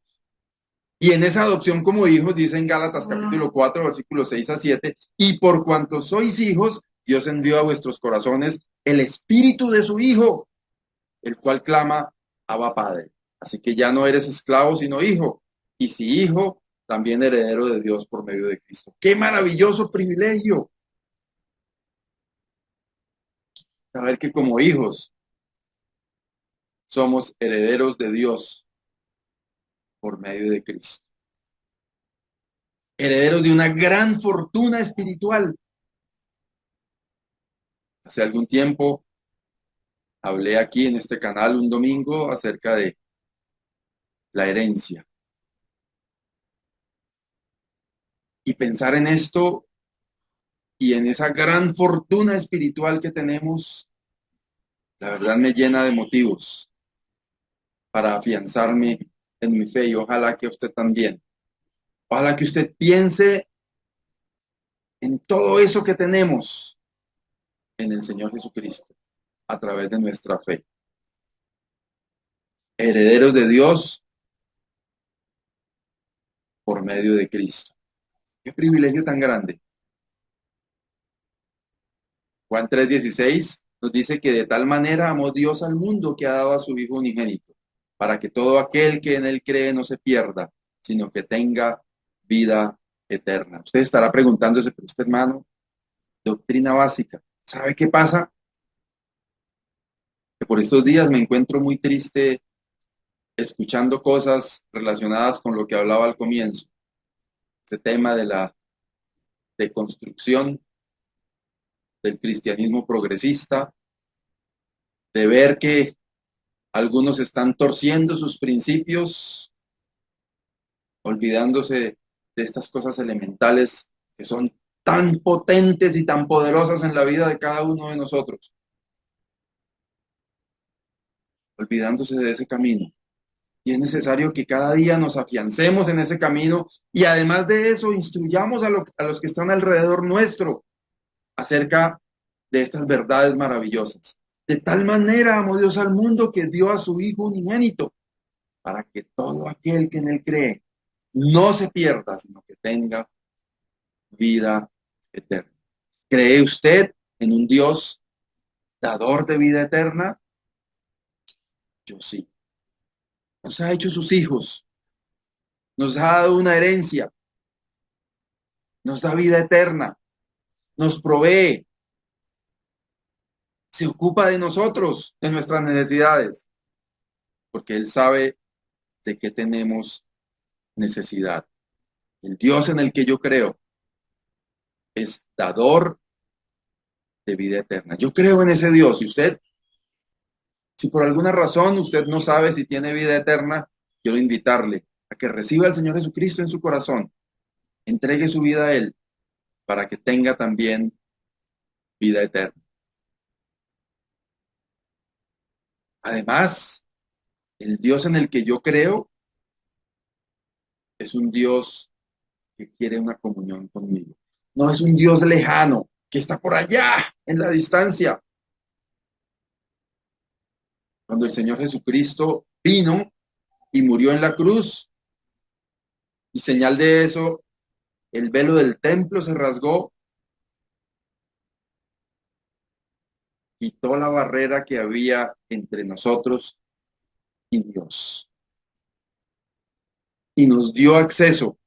Y en esa adopción como hijos, dice en Gálatas capítulo 4, versículos 6 a 7, y por cuanto sois hijos, Dios envió a vuestros corazones el espíritu de su Hijo, el cual clama, Abba Padre. Así que ya no eres esclavo, sino hijo. Y si hijo, también heredero de Dios por medio de Cristo. ¡Qué maravilloso privilegio! Saber que como hijos somos herederos de Dios por medio de Cristo. Herederos de una gran fortuna espiritual. Hace algún tiempo hablé aquí en este canal un domingo acerca de la herencia. Y pensar en esto y en esa gran fortuna espiritual que tenemos, la verdad me llena de motivos para afianzarme en mi fe y ojalá que usted también. Ojalá que usted piense en todo eso que tenemos en el Señor Jesucristo a través de nuestra fe. Herederos de Dios por medio de Cristo. Qué privilegio tan grande. Juan 3:16 nos dice que de tal manera amó Dios al mundo que ha dado a su Hijo unigénito, para que todo aquel que en él cree no se pierda, sino que tenga vida eterna. Usted estará preguntándose, pero este hermano, doctrina básica, ¿sabe qué pasa? Que por estos días me encuentro muy triste escuchando cosas relacionadas con lo que hablaba al comienzo, este tema de la deconstrucción del cristianismo progresista, de ver que algunos están torciendo sus principios, olvidándose de estas cosas elementales que son tan potentes y tan poderosas en la vida de cada uno de nosotros, olvidándose de ese camino. Y es necesario que cada día nos afiancemos en ese camino y además de eso instruyamos a los que están alrededor nuestro acerca de estas verdades maravillosas. De tal manera amó Dios al mundo que dio a su Hijo unigénito para que todo aquel que en él cree no se pierda, sino que tenga vida eterna. ¿Cree usted en un Dios dador de vida eterna? Yo sí. Nos ha hecho sus hijos, nos ha dado una herencia, nos da vida eterna, nos provee, se ocupa de nosotros, de nuestras necesidades, porque Él sabe de qué tenemos necesidad. El Dios en el que yo creo es dador de vida eterna. Yo creo en ese Dios. Y usted, si por alguna razón usted no sabe si tiene vida eterna, quiero invitarle a que reciba al Señor Jesucristo en su corazón, entregue su vida a Él para que tenga también vida eterna. Además, el Dios en el que yo creo es un Dios que quiere una comunión conmigo. No es un Dios lejano que está por allá en la distancia. Cuando el Señor Jesucristo vino y murió en la cruz, y señal de eso, el velo del templo se rasgó, quitó la barrera que había entre nosotros y Dios. Y nos dio acceso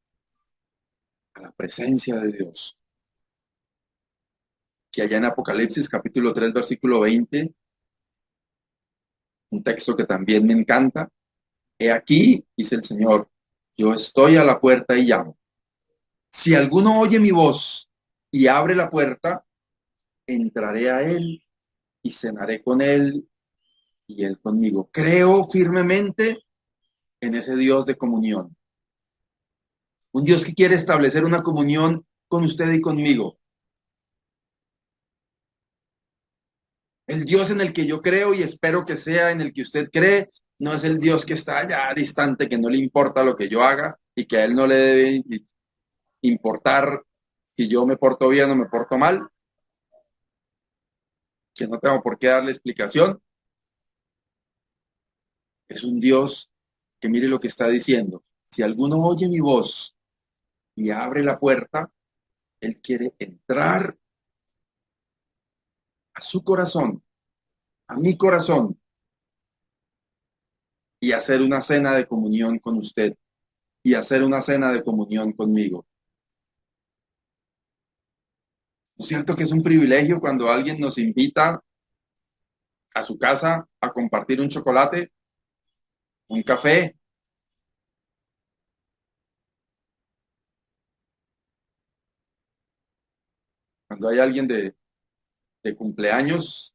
a la presencia de Dios. Que allá en Apocalipsis capítulo 3, versículo 20, un texto que también me encanta. He aquí, dice el Señor, yo estoy a la puerta y llamo. Si alguno oye mi voz y abre la puerta, entraré a él y cenaré con él y él conmigo. Creo firmemente en ese Dios de comunión. Un Dios que quiere establecer una comunión con usted y conmigo. El Dios en el que yo creo y espero que sea en el que usted cree, no es el Dios que está allá distante, que no le importa lo que yo haga y que a él no le debe importar si yo me porto bien o me porto mal, que no tengo por qué darle explicación. Es un Dios que mire lo que está diciendo. Si alguno oye mi voz y abre la puerta, él quiere entrar a su corazón, a mi corazón, y hacer una cena de comunión con usted y hacer una cena de comunión conmigo. ¿No es cierto que es un privilegio cuando alguien nos invita a su casa a compartir un chocolate, un café? Cuando hay alguien de cumpleaños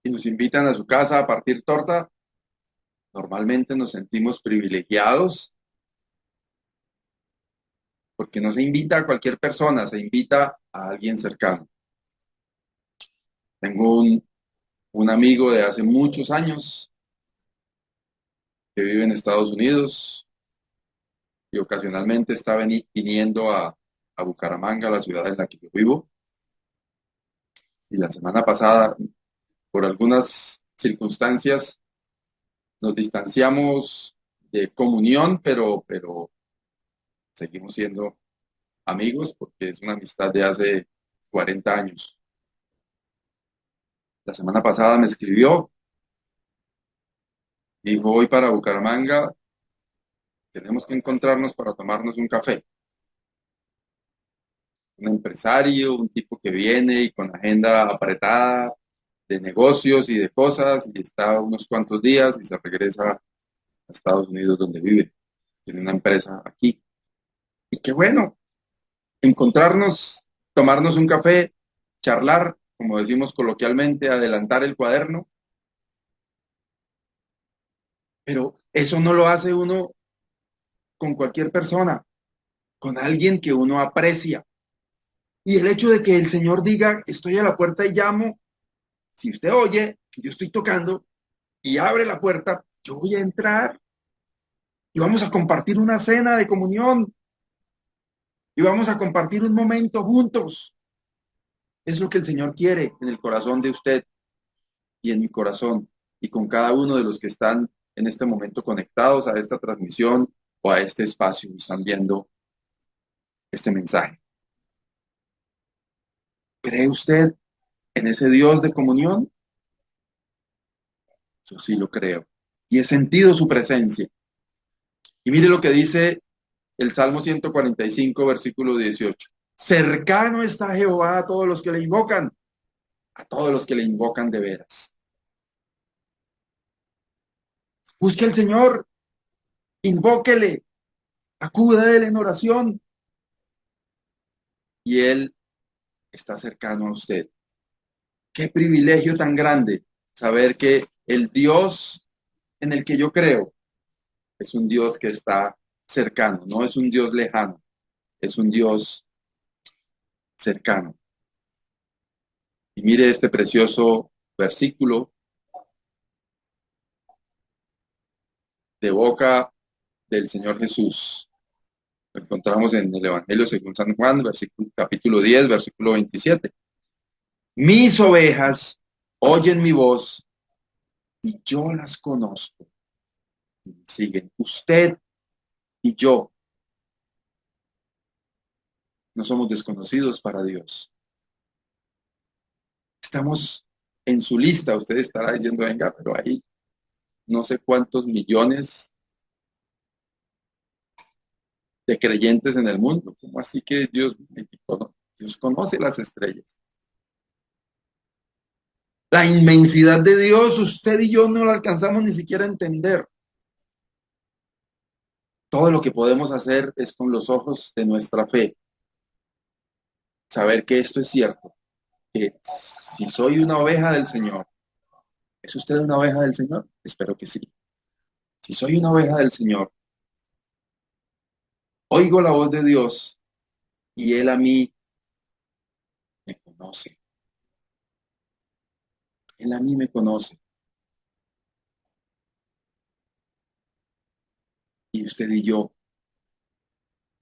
y nos invitan a su casa a partir torta, normalmente nos sentimos privilegiados porque no se invita a cualquier persona, se invita a alguien cercano. Tengo un amigo de hace muchos años que vive en Estados Unidos y ocasionalmente está viniendo a Bucaramanga, la ciudad en la que yo vivo. Y la semana pasada, por algunas circunstancias, nos distanciamos de comunión, pero seguimos siendo amigos porque es una amistad de hace 40 años. La semana pasada me escribió, dijo, voy para Bucaramanga, tenemos que encontrarnos para tomarnos un café. Un empresario, un tipo que viene y con agenda apretada de negocios y de cosas y está unos cuantos días y se regresa a Estados Unidos donde vive. Tiene una empresa aquí. Y qué bueno, encontrarnos, tomarnos un café, charlar, como decimos coloquialmente, adelantar el cuaderno. Pero eso no lo hace uno con cualquier persona, con alguien que uno aprecia. Y el hecho de que el Señor diga, estoy a la puerta y llamo, si usted oye que yo estoy tocando y abre la puerta, yo voy a entrar y vamos a compartir una cena de comunión y vamos a compartir un momento juntos. Es lo que el Señor quiere en el corazón de usted y en mi corazón y con cada uno de los que están en este momento conectados a esta transmisión o a este espacio y están viendo este mensaje. ¿Cree usted en ese Dios de comunión? Yo sí lo creo. Y he sentido su presencia. Y mire lo que dice el Salmo 145, versículo 18. Cercano está Jehová a todos los que le invocan, a todos los que le invocan de veras. Busque al Señor, invóquele, acuda a él en oración y él está cercano a usted. Qué privilegio tan grande saber que el Dios en el que yo creo es un Dios que está cercano, no es un Dios lejano, es un Dios cercano. Y mire este precioso versículo de boca del Señor Jesús. Lo encontramos en el Evangelio según San Juan, capítulo 10, versículo 27. Mis ovejas oyen mi voz y yo las conozco. Y me siguen. Usted y yo no somos desconocidos para Dios. Estamos en su lista. Usted estará diciendo, venga, pero hay no sé cuántos millones de creyentes en el mundo. ¿Cómo así que Dios conoce las estrellas? La inmensidad de Dios, usted y yo no la alcanzamos ni siquiera a entender. Todo lo que podemos hacer es con los ojos de nuestra fe. Saber que esto es cierto. Que si soy una oveja del Señor, ¿es usted una oveja del Señor? Espero que sí. Si soy una oveja del Señor, Oigo la voz de Dios y Él a mí me conoce. Él a mí me conoce. Y usted y yo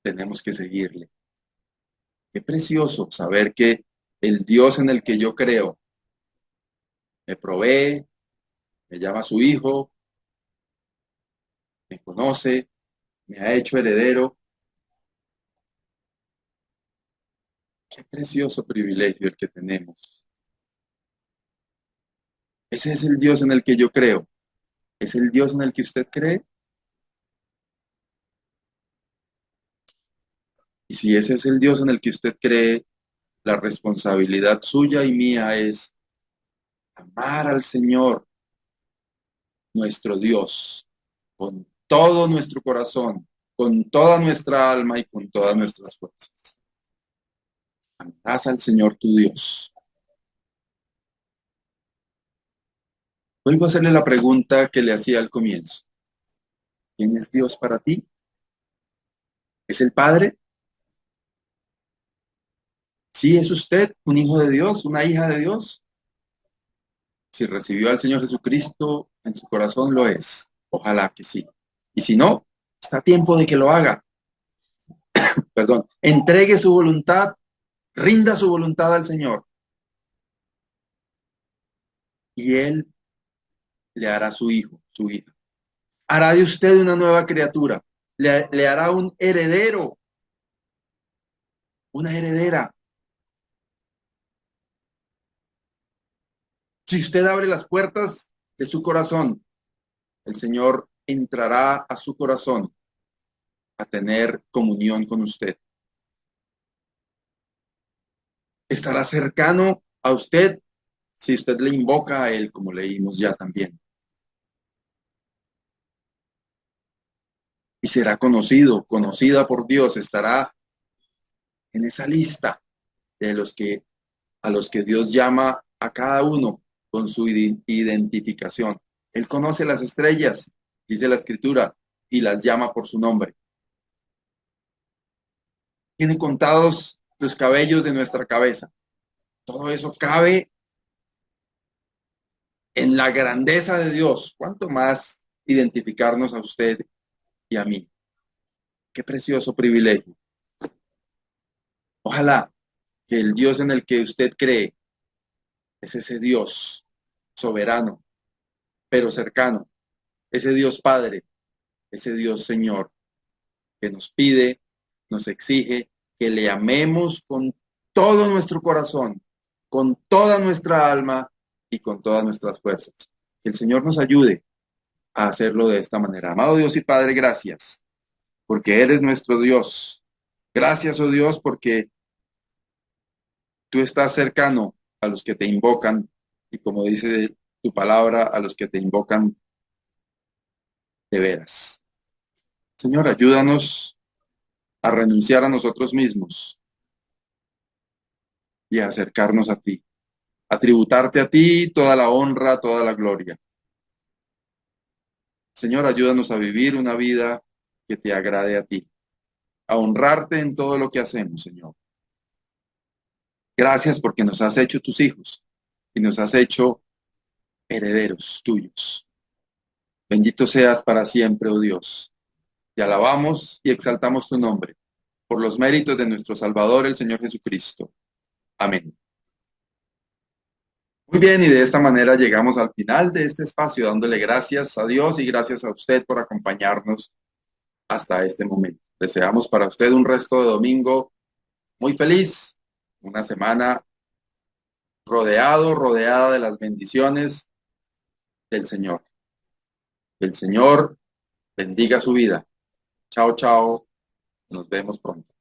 tenemos que seguirle. Qué precioso saber que el Dios en el que yo creo me provee, me llama a su hijo, me conoce, me ha hecho heredero. Qué precioso privilegio el que tenemos. Ese es el Dios en el que yo creo. ¿Es el Dios en el que usted cree? Y si ese es el Dios en el que usted cree, la responsabilidad suya y mía es amar al Señor, nuestro Dios, con todo nuestro corazón, con toda nuestra alma y con todas nuestras fuerzas. Amarás al Señor tu Dios. Vuelvo a hacerle la pregunta que le hacía al comienzo. ¿Quién es Dios para ti? ¿Es el Padre? ¿Sí es usted un hijo de Dios, una hija de Dios? Si recibió al Señor Jesucristo en su corazón, lo es. Ojalá que sí. Y si no, está a tiempo de que lo haga. Perdón. Entregue su voluntad, rinda su voluntad al Señor. Y Él le hará su hijo, su hija. Hará de usted una nueva criatura. Le hará un heredero, una heredera. Si usted abre las puertas de su corazón, el Señor entrará a su corazón a tener comunión con usted. Estará cercano a usted si usted le invoca a Él, como leímos ya también. Y será conocido, conocida por Dios, estará en esa lista de a los que Dios llama a cada uno con su identificación. Él conoce las estrellas, dice la Escritura, y las llama por su nombre. Tiene contados los cabellos de nuestra cabeza. Todo eso cabe en la grandeza de Dios. ¿Cuánto más identificarnos a usted y a mí? Qué precioso privilegio. Ojalá que el Dios en el que usted cree es ese Dios soberano, pero cercano, ese Dios Padre, ese Dios Señor, que nos pide, nos exige que le amemos con todo nuestro corazón, con toda nuestra alma y con todas nuestras fuerzas. Que el Señor nos ayude a hacerlo de esta manera. Amado Dios y Padre, gracias, porque eres nuestro Dios. Gracias, oh Dios, porque tú estás cercano a los que te invocan y como dice tu palabra, a los que te invocan de veras. Señor, ayúdanos a renunciar a nosotros mismos y a acercarnos a ti, a tributarte a ti toda la honra, toda la gloria. Señor, ayúdanos a vivir una vida que te agrade a ti, a honrarte en todo lo que hacemos, Señor. Gracias porque nos has hecho tus hijos y nos has hecho herederos tuyos. Bendito seas para siempre, oh Dios. Te alabamos y exaltamos tu nombre por los méritos de nuestro Salvador, el Señor Jesucristo. Amén. Muy bien, y de esta manera llegamos al final de este espacio, dándole gracias a Dios y gracias a usted por acompañarnos hasta este momento. Deseamos para usted un resto de domingo muy feliz, una semana rodeada de las bendiciones del Señor. Que el Señor bendiga su vida. Chao, chao. Nos vemos pronto.